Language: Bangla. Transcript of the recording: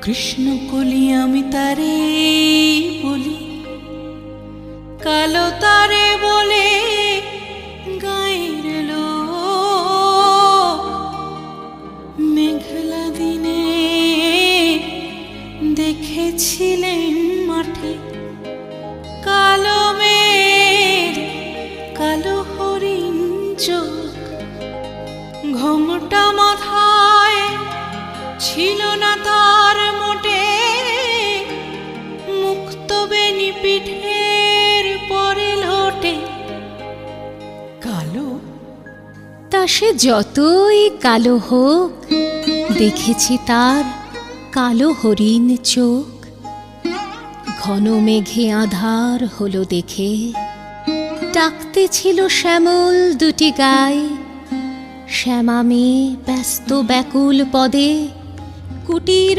কৃষ্ণ কলি আমি তারে বলি, কালো তারে বলে গায়ের লোক। মেঘলা দিনে দেখেছিলেন মাঠে কালো মেঘ, কালো হরিণ চোখ। ঘোমটা মাথায় ছিল না তার মোটে, মুক্ত বেনি পিঠের পরে লোটে। কালো তা সে যতই কালো হোক, দেখেছি তার কালো হরিণ চোখ। ঘন মেঘে আধার হলো দেখে, ডাকতে ছিল শ্যামল দুটি গায়ে। শ্যামা মেয়ে ব্যস্ত ব্যাকুল পদে কুটির